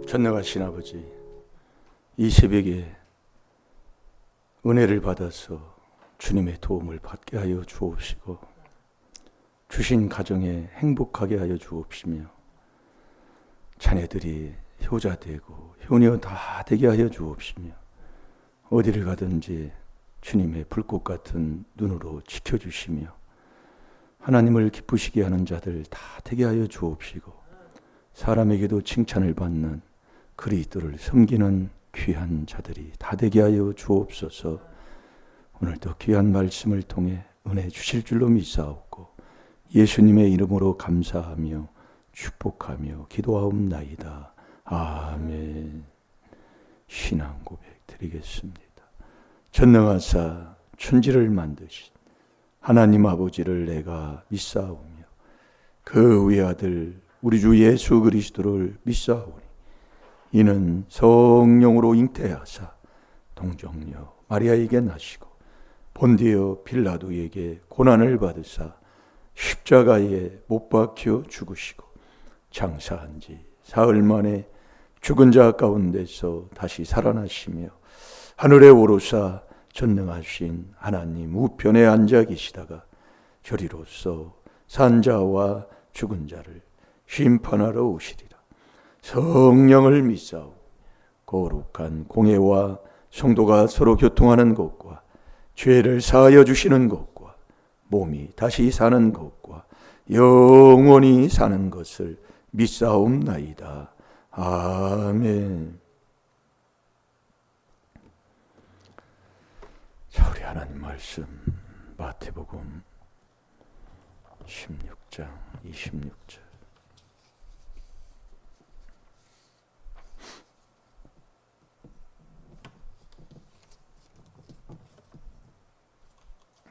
전능하신 아버지, 이 새벽에 은혜를 받아서 주님의 도움을 받게 하여 주옵시고 주신 가정에 행복하게 하여 주옵시며 자녀들이 효자되고 효녀 다 되게 하여 주옵시며 어디를 가든지 주님의 불꽃 같은 눈으로 지켜주시며 하나님을 기쁘시게 하는 자들 다 되게 하여 주옵시고 사람에게도 칭찬을 받는 그리스도를 섬기는 귀한 자들이 다 되게 하여 주옵소서. 오늘도 귀한 말씀을 통해 은혜 주실 줄로 믿사옵고 예수님의 이름으로 감사하며 축복하며 기도하옵나이다. 아멘. 신앙 고백 드리겠습니다. 전능하사 천지를 만드신 하나님 아버지를 내가 믿사오며 그 외아들 우리 주 예수 그리스도를 믿사오니 이는 성령으로 잉태하사 동정녀 마리아에게 나시고 본디오 빌라도에게 고난을 받으사 십자가에 못 박혀 죽으시고 장사한 지 사흘 만에 죽은 자 가운데서 다시 살아나시며 하늘에 오르사 전능하신 하나님 우편에 앉아 계시다가 저리로서 산자와 죽은 자를 심판하러 오시리라. 성령을 믿사오. 거룩한 공회와 성도가 서로 교통하는 것과 죄를 사하여 주시는 것과 몸이 다시 사는 것과 영원히 사는 것을 믿사옵나이다. 아멘. 자, 우리 하나님 말씀 마태복음 16장 26절.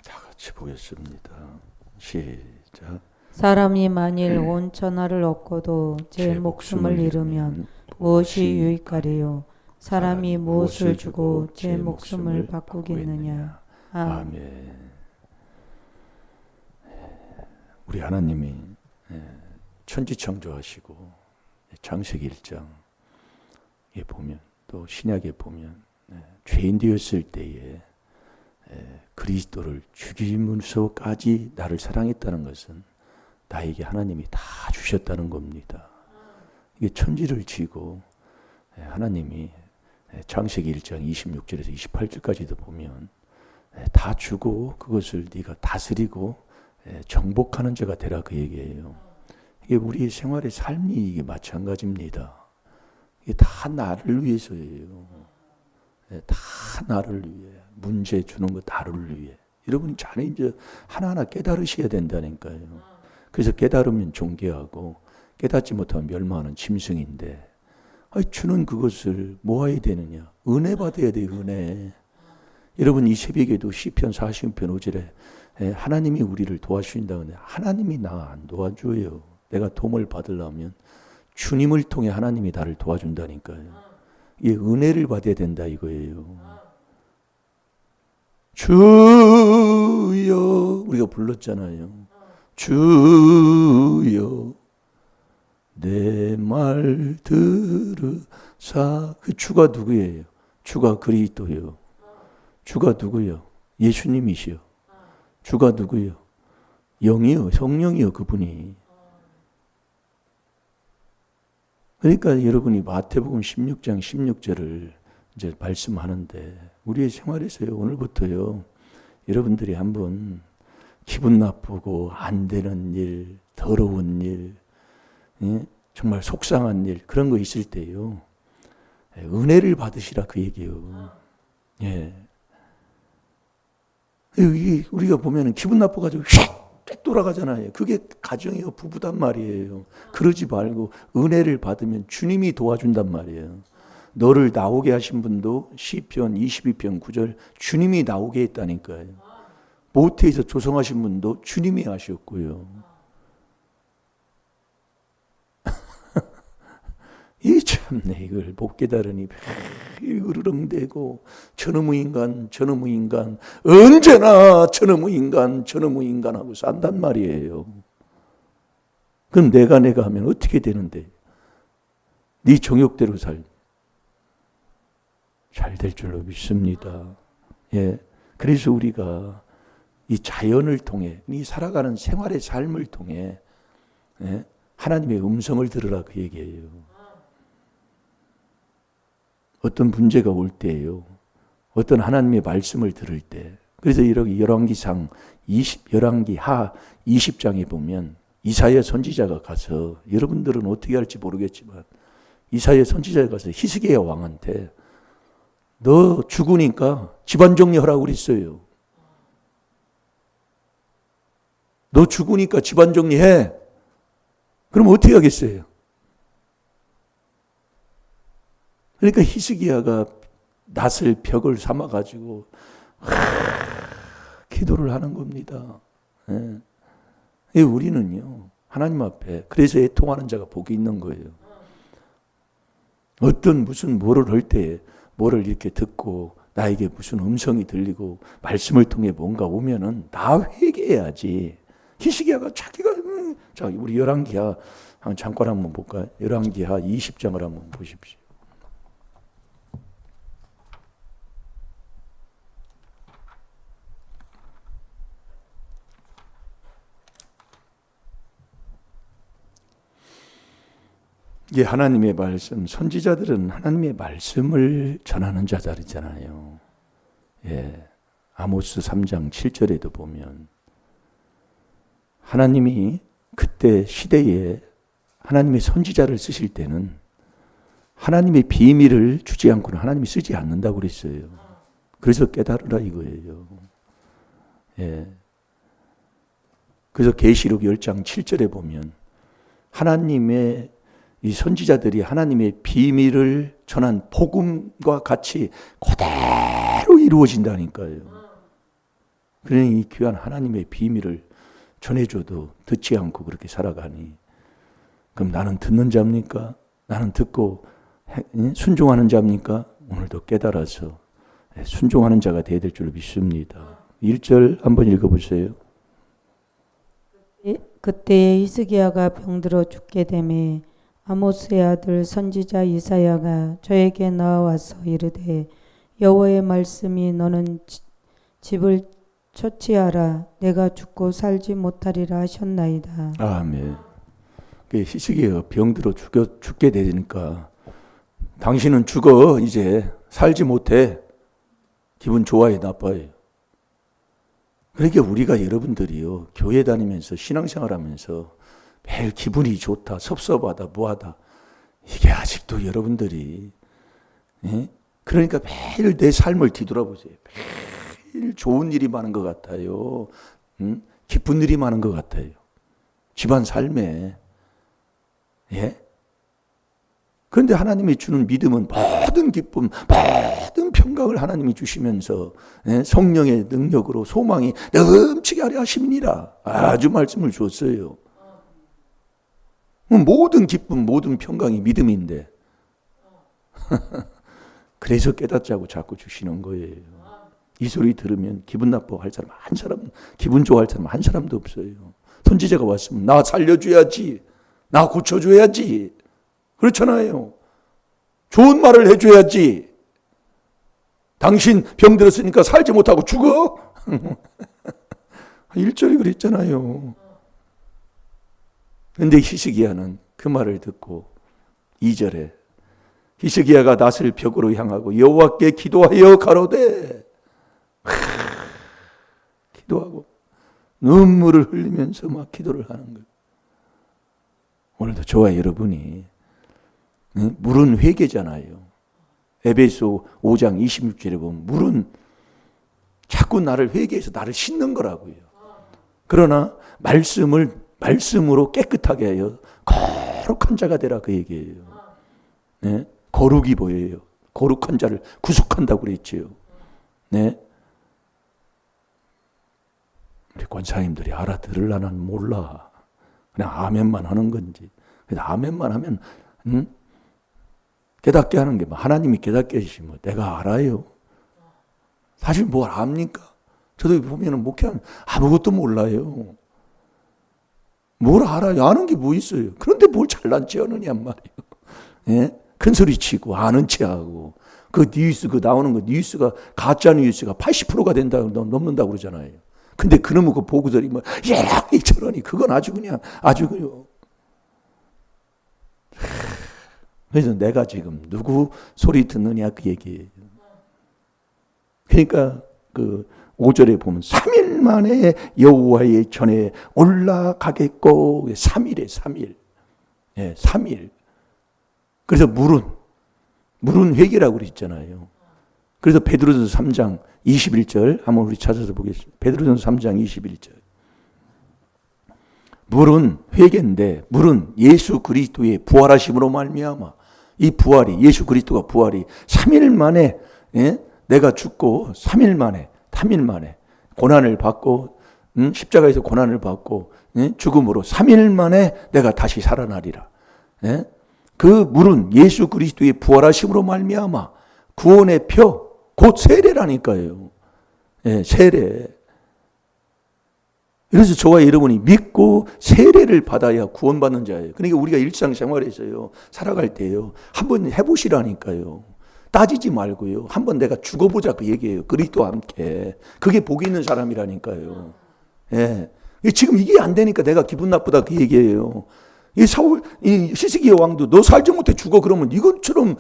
다 같이 보겠습니다. 시작. 사람이 만일 온 천하를 얻고도 제 목숨을 잃으면 무엇이 유익하리요? 사람이 무엇을 주고 제 목숨을 바꾸겠느냐? 아멘. 우리 하나님이 천지창조하시고 창세기 1장에 보면 또 신약에 보면 죄인 되었을 때에 그리스도를 죽이면서까지 나를 사랑했다는 것은 나에게 하나님이 다 주셨다는 겁니다. 이게 천지를 지고 하나님이 창세기 1장 26절에서 28절까지도 보면 다 주고 그것을 네가 다스리고 정복하는 자가 되라 그 얘기예요. 이게 우리의 생활의 삶이 이게 마찬가지입니다. 이게 다 나를 위해서예요. 다 나를 위해. 문제 주는 거 나를 위해. 여러분 잘 이제 하나하나 깨달으셔야 된다니까요. 그래서 깨달으면 존귀하고 깨닫지 못하면 멸망하는 짐승인데 주는 그것을 모아야 되느냐? 은혜 받아야 돼요. 은혜. 여러분 이 새벽에도 시편 40편 5절에 하나님이 우리를 도와주신다는데 하나님이 나 안 도와줘요. 내가 도움을 받으려면 주님을 통해 하나님이 나를 도와준다니까요. 이게 은혜를 받아야 된다 이거예요. 주여 우리가 불렀잖아요. 주여 내 말 들으사. 그 주가 누구예요? 주가 그리스도예요. 주가 누구요? 예수님이시요. 주가 누구요? 영이요. 성령이요. 그분이. 그러니까 여러분이 마태복음 16장 16절을 이제 말씀하는데 우리의 생활에서요. 오늘부터요. 여러분들이 한번 기분 나쁘고 안 되는 일, 더러운 일, 정말 속상한 일 그런 거 있을 때요. 은혜를 받으시라 그 얘기예요. 예. 우리가 보면은 기분 나빠가지고 휙 돌아가잖아요. 그게 가정이요 부부단 말이에요. 그러지 말고 은혜를 받으면 주님이 도와준단 말이에요. 너를 나오게 하신 분도 시편 22편 9절 주님이 나오게 했다니까요. 모태에서 조성하신 분도 주님이 하셨고요. 이 참내 이걸 못 깨달으니 으르렁대고 저놈의 인간 언제나 저놈의 인간 하고 산단 말이에요. 그럼 내가 하면 어떻게 되는데? 네 정욕대로 잘 될 줄로 믿습니다. 예. 그래서 우리가 이 자연을 통해, 이 살아가는 생활의 삶을 통해, 예? 하나님의 음성을 들으라 그 얘기예요. 어떤 문제가 올 때예요. 어떤 하나님의 말씀을 들을 때. 그래서 이렇게 열왕기상 열왕기하 20장에 보면 이사야 선지자가 가서, 여러분들은 어떻게 할지 모르겠지만 이사야 선지자가 가서 히스기야 왕한테 너 죽으니까 집안 정리하라고 그랬어요. 너 죽으니까 집안 정리해. 그럼 어떻게 하겠어요? 그러니까 히스기야가 낫을 벽을 삼아가지고 기도를 하는 겁니다. 예. 우리는요, 하나님 앞에 그래서 애통하는 자가 복이 있는 거예요. 어떤 무슨 뭐를 할 때 뭐를 이렇게 듣고 나에게 무슨 음성이 들리고 말씀을 통해 뭔가 오면은 나 회개해야지. 히스기야가 자기가 자, 우리 열왕기하 잠깐 한번 볼까요? 열왕기하 20장을 한번 보십시오. 이게 하나님의 말씀, 선지자들은 하나님의 말씀을 전하는 자들이잖아요. 예. 아모스 3장 7절에도 보면 하나님이 그때 시대에 하나님의 선지자를 쓰실 때는 하나님의 비밀을 주지 않고는 하나님이 쓰지 않는다고 그랬어요. 그래서 깨달으라 이거예요. 예. 그래서 계시록 10장 7절에 보면 하나님의 이 선지자들이 하나님의 비밀을 전한 복음과 같이 그대로 이루어진다니까요. 그러니 이 귀한 하나님의 비밀을 전해줘도 듣지 않고 그렇게 살아가니 그럼 나는 듣는 자입니까? 나는 듣고 순종하는 자입니까? 오늘도 깨달아서 순종하는 자가 되어야 될 줄 믿습니다. 1절 한번 읽어보세요. 그때에 히스기야가 병들어 죽게 되매 아모스의 아들 선지자 이사야가 저에게 나와서 이르되 여호와의 말씀이 너는 집을 처치하라 내가 죽고 살지 못하리라 하셨나이다. 아멘. 히스기야가 병들어 죽게 되니까 당신은 죽어 이제 살지 못해. 기분 좋아요 나빠요? 그러니까 우리가 여러분들이요 교회 다니면서 신앙생활하면서 매일 기분이 좋다 섭섭하다 뭐하다 이게 아직도 여러분들이 예? 그러니까 매일 내 삶을 뒤돌아보세요. 매일 좋은 일이 많은 것 같아요. 기쁜 일이 많은 것 같아요. 집안 삶에 예? 그런데 하나님이 주는 믿음은 모든 기쁨, 모든 평강을 하나님이 주시면서 성령의 능력으로 소망이 넘치게 하려 하심이니라. 아주 말씀을 주었어요. 모든 기쁨, 모든 평강이 믿음인데 그래서 깨닫자고 자꾸 주시는 거예요. 이 소리 들으면 기분 나빠할 사람 한 사람, 기분 좋아할 사람 한 사람도 없어요. 선지자가 왔으면 나 살려줘야지, 나 고쳐줘야지. 그렇잖아요. 좋은 말을 해줘야지. 당신 병들었으니까 살지 못하고 죽어? 1절이 그랬잖아요. 그런데 히스기야는 그 말을 듣고 2절에 히스기야가 낫을 벽으로 향하고 여호와께 기도하여 가로되 기도하고 눈물을 흘리면서 막 기도를 하는 거예요. 오늘도 저와 여러분이 물은 회개잖아요. 에베소 5장 26절에 보면 물은 자꾸 나를 회개해서 나를 씻는 거라고요. 그러나 말씀으로 깨끗하게 하여 거룩한 자가 되라 그 얘기예요. 네? 거룩이 보여요. 거룩한 자를 구속한다고 그랬지요. 네? 우리 권사님들이 알아들으려나 몰라. 그냥 아멘만 하는 건지. 아멘만 하면 깨닫게 하는 게 하나님이 깨닫게 해주시면 내가 알아요. 사실 뭘 압니까? 저도 보면은 목회하면 아무것도 몰라요. 뭘 알아요? 아는 게 뭐 있어요? 그런데 뭘 잘난 체 하느냐 말이에요. 예? 큰 소리 치고 아는 체하고 그 뉴스 그 나오는 거 뉴스가 가짜 뉴스가 80%가 된다고 넘는다고 그러잖아요. 근데 그놈의 그 보고들이 뭐 이러니 저러니 그건 아주 그냥 그래서 내가 지금 누구 소리 듣느냐 그 얘기예요. 그러니까 그 5절에 보면 3일 만에 여호와의 전에 올라가겠고 3일에 3일. 예, 3일. 그래서 물은 회개라고 그랬잖아요. 그래서 베드로전서 3장 21절 한번 우리 찾아서 보겠습니다. 베드로전서 3장 21절. 물은 회개인데 물은 예수 그리스도의 부활하심으로 말미암아 이 부활이 예수 그리스도가 부활이 3일 만에 예? 내가 죽고 3일 만에 고난을 받고 십자가에서 고난을 받고 예? 죽음으로 3일 만에 내가 다시 살아나리라. 예? 그 물은 예수 그리스도의 부활하심으로 말미암아 구원의 표 곧 세례라니까요. 예, 세례. 그래서 저와 여러분이 믿고 세례를 받아야 구원받는 자예요. 그러니까 우리가 일상생활에서요 살아갈 때요 한번 해보시라니까요. 따지지 말고요. 한번 내가 죽어보자 그 얘기예요. 그리스도와 함께. 그게 복이 있는 사람이라니까요. 예. 지금 이게 안 되니까 내가 기분 나쁘다 그 얘기예요. 이 시스기야 왕도 너 살지 못해 죽어 그러면 이것처럼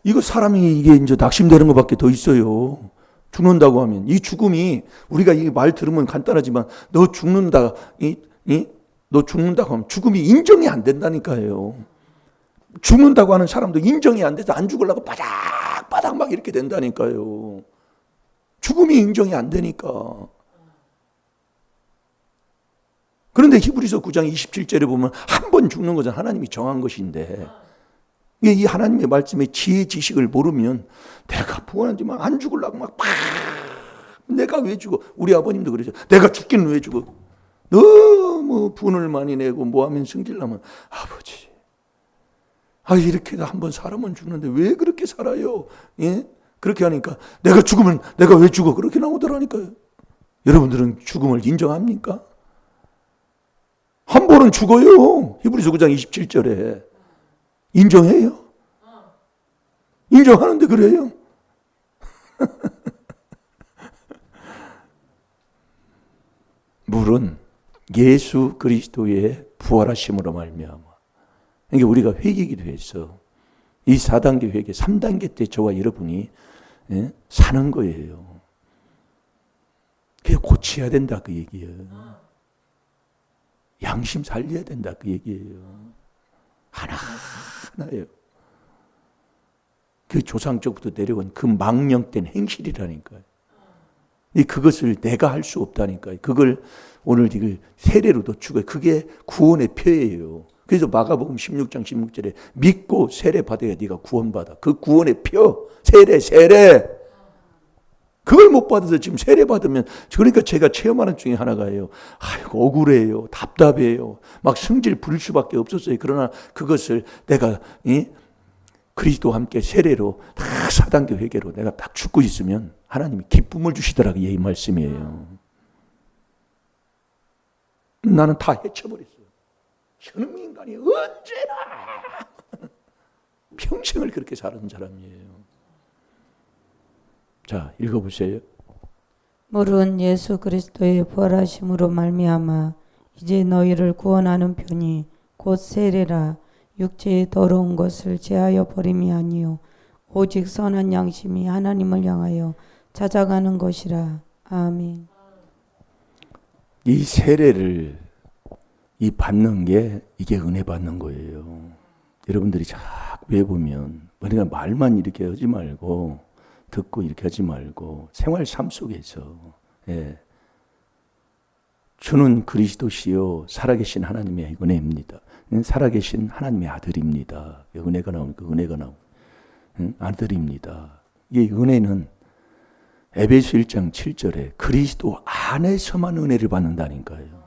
이거 사람이 이게 이제 낙심되는 것밖에 더 있어요. 죽는다고 하면 이 죽음이 우리가 이 말 들으면 간단하지만 너 죽는다 너 죽는다고 하면 죽음이 인정이 안 된다니까요. 죽는다고 하는 사람도 인정이 안 돼서 안 죽으려고 바닥바닥 막 이렇게 된다니까요. 죽음이 인정이 안 되니까. 그런데 히브리서 9장 27절에 보면 한 번 죽는 것은 하나님이 정한 것인데 이 하나님의 말씀의 지혜 지식을 모르면 내가 부활하지만 안 죽으려고 막 내가 왜 죽어? 우리 아버님도 그러죠. 내가 죽기는 왜 죽어? 너무 분을 많이 내고 뭐하면 승질나면 아버지 이렇게 한 번 사람은 죽는데 왜 그렇게 살아요? 예? 그렇게 하니까 내가 죽으면 내가 왜 죽어? 그렇게 나오더라니까요. 여러분들은 죽음을 인정합니까? 한 번은 죽어요. 히브리서 9장 27절에. 인정해요? 인정하는데 그래요? 물은 예수 그리스도의 부활하심으로 말미암아. 그러니까 우리가 회개기도 했어. 이 4단계 회개, 3단계 때 저와 여러분이 사는 거예요. 그게 고쳐야 된다 그 얘기예요. 양심 살려야 된다 그 얘기예요. 하나예요. 그 조상적부터 내려온 그 망령된 행실이라니까요. 그것을 내가 할 수 없다니까요. 그걸 오늘 이걸 세례로도 주고 그게 구원의 표예요. 그래서 마가복음 16장 16절에 믿고 세례 받아야 네가 구원받아. 그 구원의 표, 세례. 그걸 못 받아서 지금 세례 받으면 그러니까 제가 체험하는 중에 하나가요. 아이고 억울해요. 답답해요. 막 성질 부릴 수밖에 없었어요. 그러나 그것을 내가 그리스도와 함께 세례로 다 4단계 회개로 내가 딱 죽고 있으면 하나님이 기쁨을 주시더라고요. 이 말씀이에요. 나는 다 헤쳐버렸어요. 저놈 인간이 언제나 평생을 그렇게 사는 사람이에요. 자, 읽어보세요. 물은 예수 그리스도의 부활하심으로 말미암아 이제 너희를 구원하는 편이 곧 세례라. 육체의 더러운 것을 제하여 버림이 아니요 오직 선한 양심이 하나님을 향하여 찾아가는 것이라. 아멘. 이 세례를 받는 게 이게 은혜 받는 거예요. 여러분들이 자꾸 외우면 우리가 말만 이렇게 하지 말고 듣고 이렇게 하지 말고 생활 삶 속에서 주는 그리스도시요 살아계신 하나님의 은혜입니다. 살아계신 하나님의 아들입니다. 은혜가 나오니까 은혜가 나오고 아들입니다. 이 은혜는 에베소 1장 7절에 그리스도 안에서만 은혜를 받는다니까요.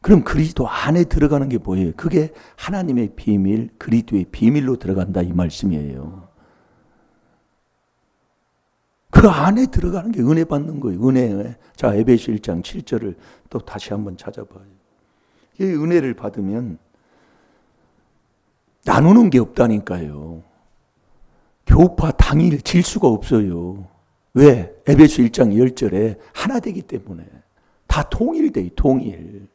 그럼 그리스도 안에 들어가는 게 뭐예요? 그게 하나님의 비밀, 그리스도의 비밀로 들어간다 이 말씀이에요. 그 안에 들어가는 게 은혜 받는 거예요. 은혜. 자, 에베소 1장 7절을 또 다시 한번 찾아봐요. 이 은혜를 받으면 나누는 게 없다니까요. 교파 당일 질 수가 없어요. 왜? 에베소 1장 10절에 하나 되기 때문에. 다 통일돼요. 통일.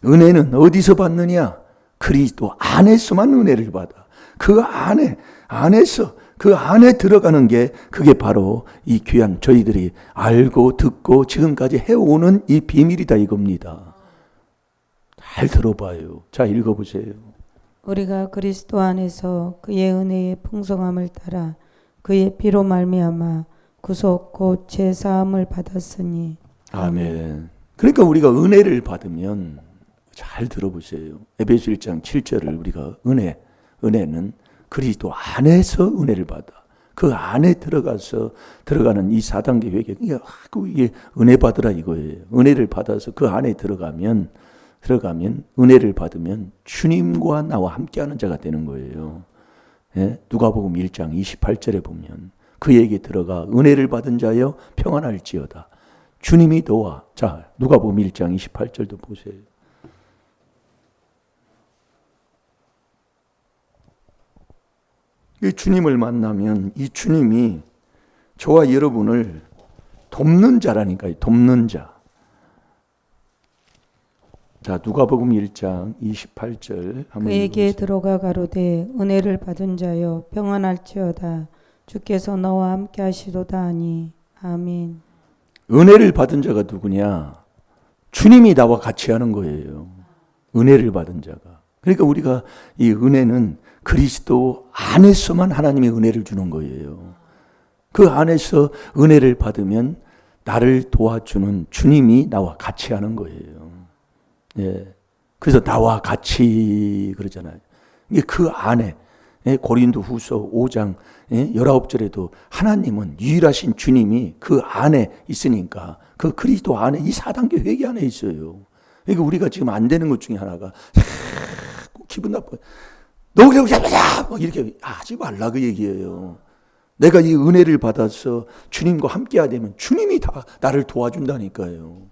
은혜는 어디서 받느냐? 그리스도 안에서만 은혜를 받아. 그 안에서 그 안에 들어가는 게 그게 바로 이 귀한 저희들이 알고 듣고 지금까지 해오는 이 비밀이다 이겁니다. 잘 들어봐요. 자, 읽어보세요. 우리가 그리스도 안에서 그의 은혜의 풍성함을 따라 그의 피로 말미암아 구속 곧 죄사함을 받았으니. 아멘. 그러니까 우리가 은혜를 받으면 잘 들어보세요. 에베소 1장 7절을 우리가 은혜는 그리스도 안에서 은혜를 받아. 그 안에 들어가는 이 4단계 회개. 이게 은혜 받으라 이거예요. 은혜를 받아서 그 안에 들어가면 은혜를 받으면 주님과 나와 함께하는 자가 되는 거예요. 예? 누가복음 1장 28절에 보면 그에게 들어가 은혜를 받은 자여 평안할지어다. 주님이 너와. 자, 누가복음 1장 28절도 보세요. 이 주님을 만나면 이 주님이 저와 여러분을 돕는 자라니까요. 돕는 자. 자, 누가복음 1장 28절 한번 그에게 읽어보세요. 들어가 가로되 은혜를 받은 자여 평안할지어다. 주께서 너와 함께 하시도다 하니. 아멘. 은혜를 받은 자가 누구냐? 주님이 나와 같이 하는 거예요. 은혜를 받은 자가. 그러니까 우리가 이 은혜는 그리스도 안에서만 하나님의 은혜를 주는 거예요. 그 안에서 은혜를 받으면 나를 도와주는 주님이 나와 같이 하는 거예요. 예. 그래서 나와 같이 그러잖아요. 이게 그 안에 고린도 후서 5장 19절에도 하나님은 유일하신 주님이 그 안에 있으니까 그 그리스도 안에 이 4단계 회개 안에 있어요. 그러니까 우리가 지금 안 되는 것 중에 하나가 자꾸 기분 나빠. 너 그냥 막 이렇게 하지 말라 그 얘기예요. 내가 이 은혜를 받아서 주님과 함께 해야 되면 주님이 다 나를 도와준다니까요.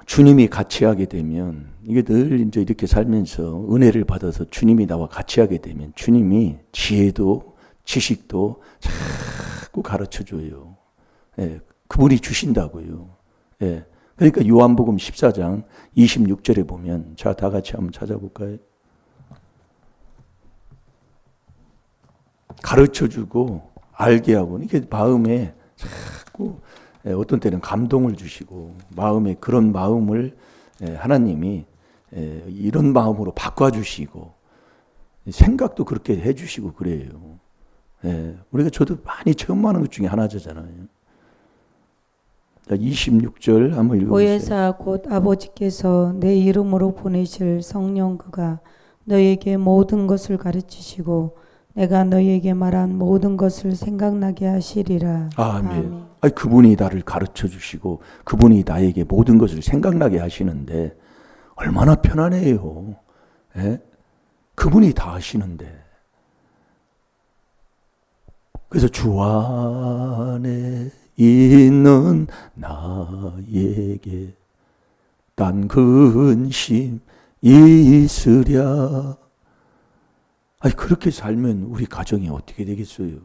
주님이 같이 하게 되면 이게 늘 이제 이렇게 살면서 은혜를 받아서 주님이 나와 같이 하게 되면 주님이 지혜도 지식도 자꾸 가르쳐 줘요. 예, 그분이 주신다고요. 예. 그러니까 요한복음 14장 26절에 보면 자, 다 같이 한번 찾아볼까요? 가르쳐 주고 알게 하고 이게 마음에 자꾸 어떤 때는 감동을 주시고 마음에 그런 마음을 하나님이 이런 마음으로 바꿔주시고 생각도 그렇게 해주시고 그래요. 우리가 저도 많이 체험하는 것 중에 하나잖아요. 26절 한번 읽어보세요. 보혜사 곧 아버지께서 내 이름으로 보내실 성령 그가 너에게 모든 것을 가르치시고 내가 너에게 말한 모든 것을 생각나게 하시리라. 아멘. 아니, 그분이 나를 가르쳐 주시고 그분이 나에게 모든 것을 생각나게 하시는데 얼마나 편안해요. 예? 그분이 다 하시는데. 그래서 주 안에 있는 나에게 딴 근심 있으랴. 아니, 그렇게 살면 우리 가정이 어떻게 되겠어요?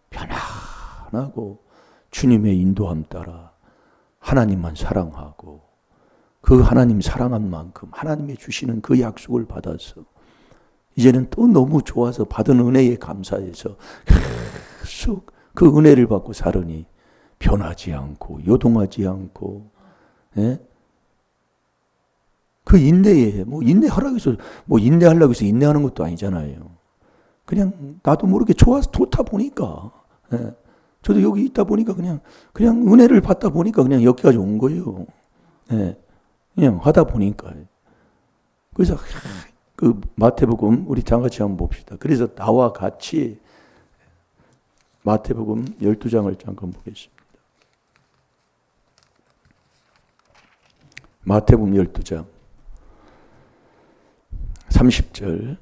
편안하고 주님의 인도함 따라 하나님만 사랑하고 그 하나님 사랑한 만큼 하나님이 주시는 그 약속을 받아서 이제는 또 너무 좋아서 받은 은혜에 감사해서 계속 그 은혜를 받고 살으니 변하지 않고 요동하지 않고, 예? 그 인내에 인내하라고 해서 인내하려고 해서 인내하는 것도 아니잖아요. 그냥 나도 모르게 좋아서 좋다 보니까, 예. 저도 여기 있다 보니까 그냥 은혜를 받다 보니까 그냥 여기까지 온 거예요. 예. 그냥 하다 보니까. 그래서 그 마태복음 우리 다 같이 한번 봅시다. 그래서 나와 같이 마태복음 12장을 잠깐 보겠습니다. 마태복음 12장 30절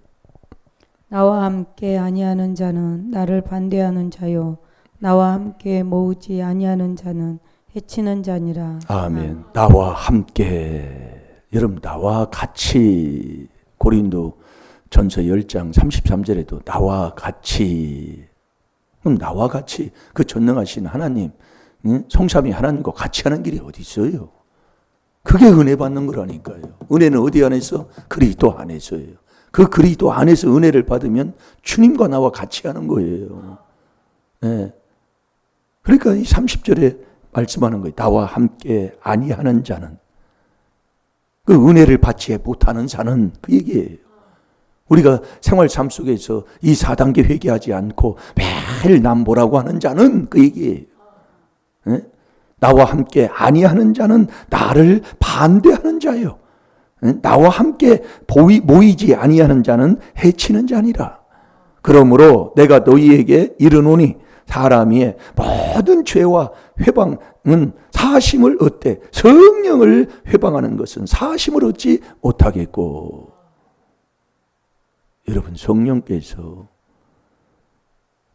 나와 함께 아니하는 자는 나를 반대하는 자요 나와 함께 모으지 아니하는 자는 해치는 자니라. 아멘. 나와 함께, 여러분 나와 같이, 고린도 전서 10장 33절에도 나와 같이, 그럼 나와 같이 그 전능하신 하나님, 성삼위 하나님과 같이 하는 길이 어디 있어요? 그게 은혜 받는 거라니까요. 은혜는 어디 안에서? 그리스도 안에서예요. 그 그리스도 안에서 은혜를 받으면 주님과 나와 같이 하는 거예요. 네. 그러니까 이 30절에 말씀하는 거예요. 나와 함께 아니하는 자는, 그 은혜를 받지 못하는 자는, 그 얘기예요. 우리가 생활 삶 속에서 이 4단계 회개하지 않고 매일 남보라고 하는 자는, 그 얘기예요. 네? 나와 함께 아니하는 자는 나를 반대하는 자요. 나와 함께 모이지 아니하는 자는 해치는 자니라. 그러므로 내가 너희에게 이르노니 사람이 모든 죄와 회방은 사심을 얻되 성령을 회방하는 것은 사심을 얻지 못하겠고. 여러분, 성령께서,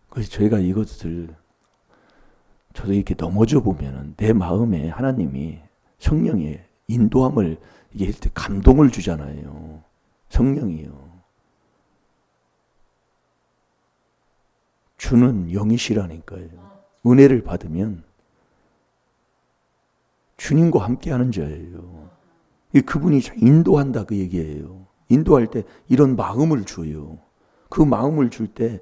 그래서 저희가 이것을 저도 이렇게 넘어져 보면은 내 마음에 하나님이 성령의 인도함을, 이게 감동을 주잖아요. 성령이요. 주는 영이시라니까요. 은혜를 받으면 주님과 함께 하는 자예요. 그분이 인도한다, 그 얘기예요. 인도할 때 이런 마음을 줘요. 그 마음을 줄 때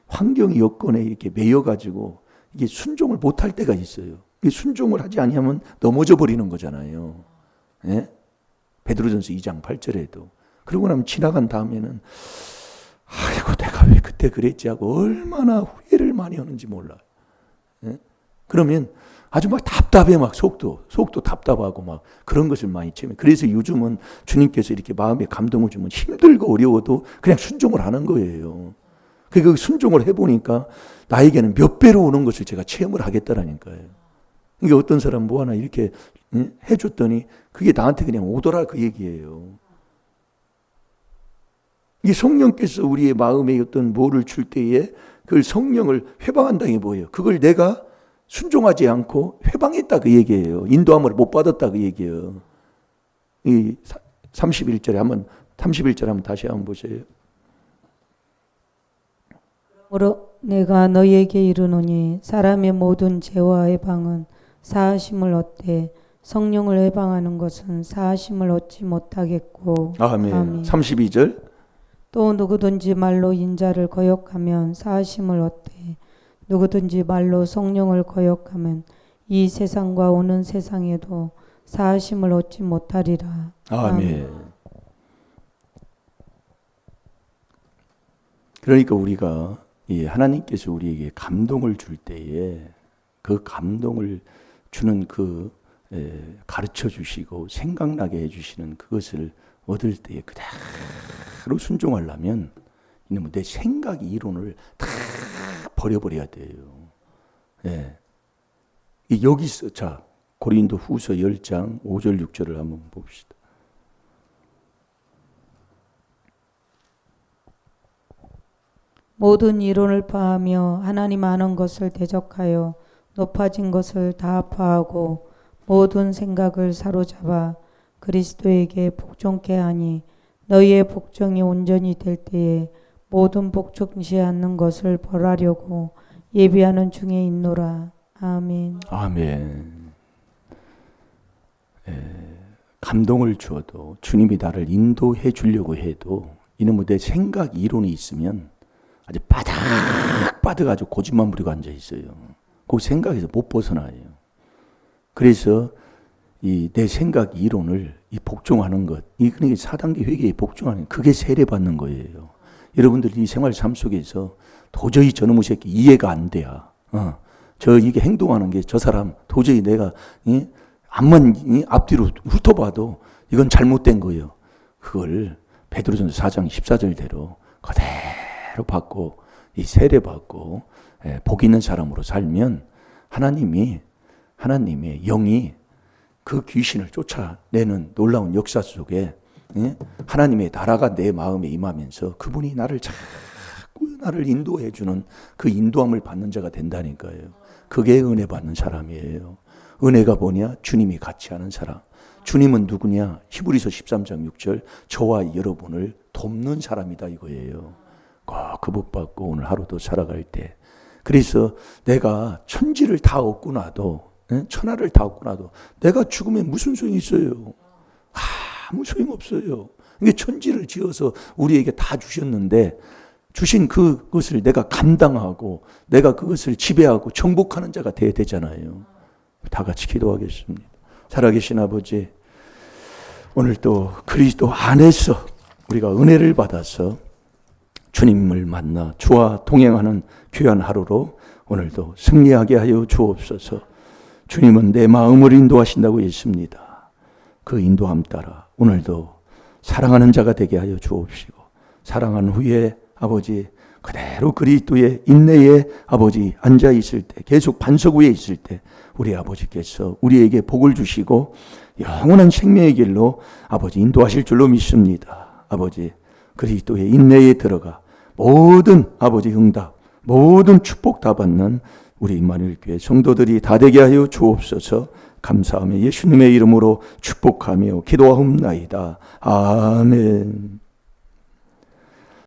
환경이 여건에 이렇게 매여가지고 이게 순종을 못할 때가 있어요. 순종을 하지 아니하면 넘어져 버리는 거잖아요. 예? 베드로전서 2장 8절에도. 그러고 나면 지나간 다음에는 아이고 내가 왜 그때 그랬지 하고 얼마나 후회를 많이 하는지 몰라요. 예? 그러면 아주 막 답답해, 막 속도 답답하고 막 그런 것을 많이 체험해. 그래서 요즘은 주님께서 이렇게 마음에 감동을 주면 힘들고 어려워도 그냥 순종을 하는 거예요. 그 순종을 해보니까 나에게는 몇 배로 오는 것을 제가 체험을 하겠다라니까요. 이게 어떤 사람 뭐 하나 이렇게 해줬더니 그게 나한테 그냥 오더라, 그 얘기예요. 이 성령께서 우리의 마음에 어떤 뭐를 줄 때에 그 성령을 회방한다는 게 뭐예요? 그걸 내가 순종하지 않고 회방했다, 그 얘기예요. 인도함을 못 받았다, 그 얘기예요. 이 31절에 한번 다시 한번 보세요. 그러므로 내가 너희에게 이르노니 사람의 모든 죄와 해방은 사하심을 얻되 성령을 해방하는 것은 사하심을 얻지 못하겠고. 아멘. 아멘. 32절. 또 누구든지 말로 인자를 거역하면 사하심을 얻되 누구든지 말로 성령을 거역하면 이 세상과 오는 세상에도 사하심을 얻지 못하리라. 아멘. 그러니까 우리가 이 하나님께서 우리에게 감동을 줄 때에 그 감동을 주는 그 가르쳐 주시고 생각나게 해주시는 그것을 얻을 때에 그대로 순종하려면 이놈의 내 생각 이론을 다 버려버려야 돼요. 예. 여기서 자 고린도 후서 10장 5절 6절을 한번 봅시다. 모든 이론을 파하며 하나님 아는 것을 대적하여 높아진 것을 다 파하고 모든 생각을 사로잡아 그리스도에게 복종케 하니 너희의 복종이 온전히 될 때에 모든 복종치 않는 것을 벌하려고 예비하는 중에 있노라. 아멘. 아멘. 감동을 주어도 주님이 나를 인도해 주려고 해도 이놈의 내 생각 이론이 있으면 아주 바득바득 아주 고집만 부리고 앉아 있어요. 그 생각에서 못 벗어나요. 그래서 이 내 생각 이론을 이 복종하는 것, 이 그러니까 4단계 회개에 복종하는 그게 세례 받는 거예요. 여러분들 이 생활 삶 속에서 도저히 저놈의 새끼 이해가 안 돼야. 저 이게 행동하는 게 저 사람 도저히 내가 앞만 앞뒤로 훑어봐도 이건 잘못된 거예요. 그걸 베드로전서 4장 14절대로 그대로 받고 이 세례 받고 복 있는 사람으로 살면 하나님의 영이 그 귀신을 쫓아내는 놀라운 역사 속에 하나님의 나라가 내 마음에 임하면서 그분이 나를 자꾸 나를 인도해 주는 그 인도함을 받는 자가 된다니까요. 그게 은혜 받는 사람이에요. 은혜가 뭐냐? 주님이 같이 하는 사람. 주님은 누구냐? 히브리서 13장 6절 저와 여러분을 돕는 사람이다 이거예요. 그 복 받고 오늘 하루도 살아갈 때. 그래서 내가 천지를 다 얻고 나도, 천하를 다 얻고 나도 내가 죽으면 무슨 소용이 있어요? 아무 소용 없어요. 이게 천지를 지어서 우리에게 다 주셨는데 주신 그것을 내가 감당하고 내가 그것을 지배하고 정복하는 자가 돼야 되잖아요. 다 같이 기도하겠습니다. 살아계신 아버지, 오늘 또 그리스도 안에서 우리가 은혜를 받아서 주님을 만나 주와 동행하는 귀한 하루로 오늘도 승리하게 하여 주옵소서. 주님은 내 마음을 인도하신다고 했습니다. 그 인도함 따라 오늘도 사랑하는 자가 되게 하여 주옵시고, 사랑한 후에 아버지 그대로 그리스도의 인내에 아버지 앉아 있을 때, 계속 반석 위에 있을 때 우리 아버지께서 우리에게 복을 주시고 영원한 생명의 길로 아버지 인도하실 줄로 믿습니다. 아버지 그리스도의 인내에 들어가 모든 아버지 응답, 모든 축복 다 받는 우리 임마누엘 교회 성도들이 다 되게 하여 주옵소서. 감사하며 예수님의 이름으로 축복하며 기도하옵나이다. 아멘.